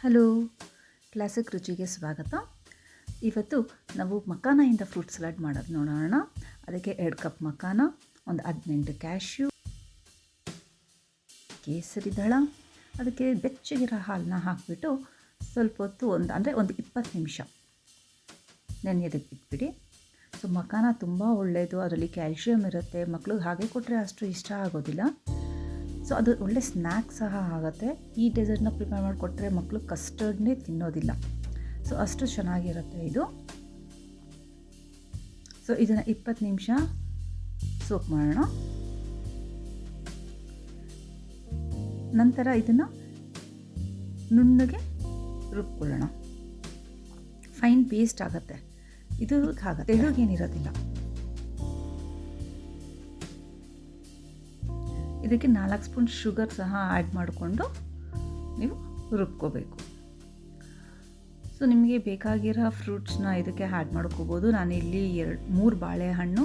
Hello, classic ರುಚಿಗೆ ಸ್ವಾಗತ. ಇವತ್ತು ನಾವು ಮಕಾನದಿಂದ ಫ್ರೂಟ್ ಸಲಾಡ್ ಮಾಡೋದು ನೋಡೋಣ. ಅದಕ್ಕೆ 2 ಕಪ್ ಮಕಾನ, ಒಂದು 18 ಕ್ಯಾಶ್ಯೂ, ಕೇಸರಿ ದಳ, ಅದಕ್ಕೆ ಬೆಚ್ಚಗಿರೋ ಹಾಲನ್ನ ಹಾಕಿಬಿಟ್ಟು ಸ್ವಲ್ಪ ಹೊತ್ತು ಒಂದು 20 ನಿಮಿಷ ನೆನೆಯೋದಕ್ಕೆ ಬಿಟ್ಬಿಡಿ. ಸೊ ಮಕಾನ ತುಂಬ ಒಳ್ಳೆಯದು, ಅದರಲ್ಲಿ ಕ್ಯಾಲ್ಶಿಯಮ್ ಇರುತ್ತೆ. ಮಕ್ಳಿಗೆ ಹಾಗೆ ಕೊಟ್ಟರೆ ಅಷ್ಟು ಇಷ್ಟ ಆಗೋದಿಲ್ಲ. ಸೊ ಅದು ಒಳ್ಳೆ ಸ್ನ್ಯಾಕ್ ಸಹ ಆಗುತ್ತೆ. ಈ ಡೆಸರ್ಟ್ನ ಪ್ರಿಪೇರ್ ಮಾಡಿಕೊಟ್ರೆ ಮಕ್ಕಳು ಕಸ್ಟರ್ಡ್ನೇ ತಿನ್ನೋದಿಲ್ಲ. ಸೊ ಅಷ್ಟು ಚೆನ್ನಾಗಿರುತ್ತೆ ಇದು. ಸೊ ಇದನ್ನು 20 ನಿಮಿಷ ಸೋಕ್ ಮಾಡೋಣ. ನಂತರ ಇದನ್ನು ನುಣ್ಣಗೆ ರುಬ್ಕೊಳ್ಳೋಣ. ಫೈನ್ ಪೇಸ್ಟ್ ಆಗುತ್ತೆ ಇದು. ಆಗುತ್ತೆ, ತೆಳುಗೇನಿರೋದಿಲ್ಲ. ಇದಕ್ಕೆ 4 ಸ್ಪೂನ್ ಶುಗರ್ ಸಹ ಆ್ಯಡ್ ಮಾಡಿಕೊಂಡು ನೀವು ರುಬ್ಕೋಬೇಕು. ಸೊ ನಿಮಗೆ ಬೇಕಾಗಿರೋ ಫ್ರೂಟ್ಸ್ನ ಇದಕ್ಕೆ ಆ್ಯಡ್ ಮಾಡ್ಕೋಬೋದು. ನಾನಿಲ್ಲಿ 3 ಬಾಳೆಹಣ್ಣು,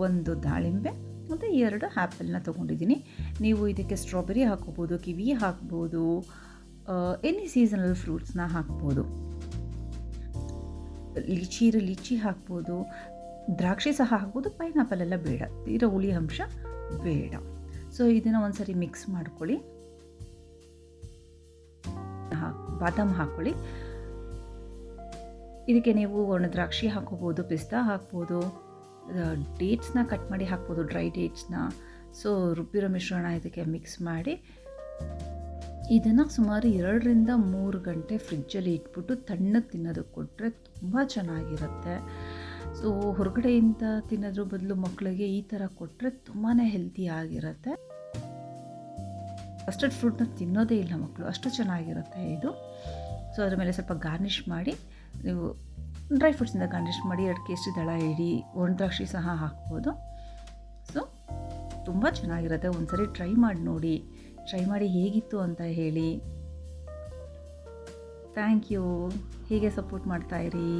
1 ದಾಳಿಂಬೆ ಮತ್ತು 2 ಆ್ಯಪಲ್ನ ತೊಗೊಂಡಿದ್ದೀನಿ. ನೀವು ಇದಕ್ಕೆ ಸ್ಟ್ರಾಬೆರಿ ಹಾಕ್ಕೋಬೋದು, ಕಿವಿ ಹಾಕ್ಬೋದು, ಎನಿ ಸೀಸನಲ್ ಫ್ರೂಟ್ಸ್ನ ಹಾಕ್ಬೋದು. ಲೀಚಿ ಹಾಕ್ಬೋದು, ದ್ರಾಕ್ಷಿ ಸಹ ಹಾಕ್ಬೋದು. ಪೈನಾಪಲ್ ಎಲ್ಲ ಬೇಡ, ತೀರಾ ಹುಳಿ ಅಂಶ ಬೇಡ. ಸೊ ಇದನ್ನು ಒಂದ್ಸರಿ ಮಿಕ್ಸ್ ಮಾಡ್ಕೊಳ್ಳಿ. ಬಾದಾಮ್ ಹಾಕ್ಕೊಳ್ಳಿ. ಇದಕ್ಕೆ ನೀವು ಒಣ ದ್ರಾಕ್ಷಿ ಹಾಕ್ಕೋಬೋದು, ಪಿಸ್ತಾ ಹಾಕ್ಬೋದು, ಡೇಟ್ಸ್ನ ಕಟ್ ಮಾಡಿ ಹಾಕ್ಬೋದು, ಡ್ರೈ ಡೇಟ್ಸ್ನ. ಸೊ ರುಬ್ಬಿರೋ ಮಿಶ್ರಣ ಇದಕ್ಕೆ ಮಿಕ್ಸ್ ಮಾಡಿ ಇದನ್ನು ಸುಮಾರು 2 ರಿಂದ 3 ಗಂಟೆ ಫ್ರಿಜ್ಜಲ್ಲಿ ಇಟ್ಬಿಟ್ಟು ತಣ್ಣಗೆ ತಿನ್ನೋದಕ್ಕೆ ಕೊಟ್ಟರೆ ತುಂಬ ಚೆನ್ನಾಗಿರುತ್ತೆ. ಸೊ ಹೊರಗಡೆಯಿಂದ ತಿನ್ನೋದ್ರ ಬದಲು ಮಕ್ಕಳಿಗೆ ಈ ಥರ ಕೊಟ್ಟರೆ ತುಂಬಾ ಹೆಲ್ತಿ ಆಗಿರುತ್ತೆ. ಕಸ್ಟರ್ಡ್ ಫ್ರೂಟ್ನ ತಿನ್ನೋದೇ ಇಲ್ಲ ಮಕ್ಕಳು, ಅಷ್ಟು ಚೆನ್ನಾಗಿರುತ್ತೆ ಇದು. ಸೊ ಅದ್ರ ಮೇಲೆ ಸ್ವಲ್ಪ ಗಾರ್ನಿಷ್ ಮಾಡಿ, ನೀವು ಡ್ರೈ ಫ್ರೂಟ್ಸಿಂದ ಗಾರ್ನಿಷ್ ಮಾಡಿ 2 ಕೇಸರಿ ದಳ ಇಡಿ, ಒಣ ದ್ರಾಕ್ಷಿ ಸಹ ಹಾಕ್ಬೋದು. ಸೊ ತುಂಬ ಚೆನ್ನಾಗಿರುತ್ತೆ. ಒಂದ್ಸರಿ ಟ್ರೈ ಮಾಡಿ ನೋಡಿ. ಟ್ರೈ ಮಾಡಿ ಹೇಗಿತ್ತು ಅಂತ ಹೇಳಿ. Thank you. ಹೀಗೆ ಸಪೋರ್ಟ್ ಮಾಡ್ತಾಯಿರಿ.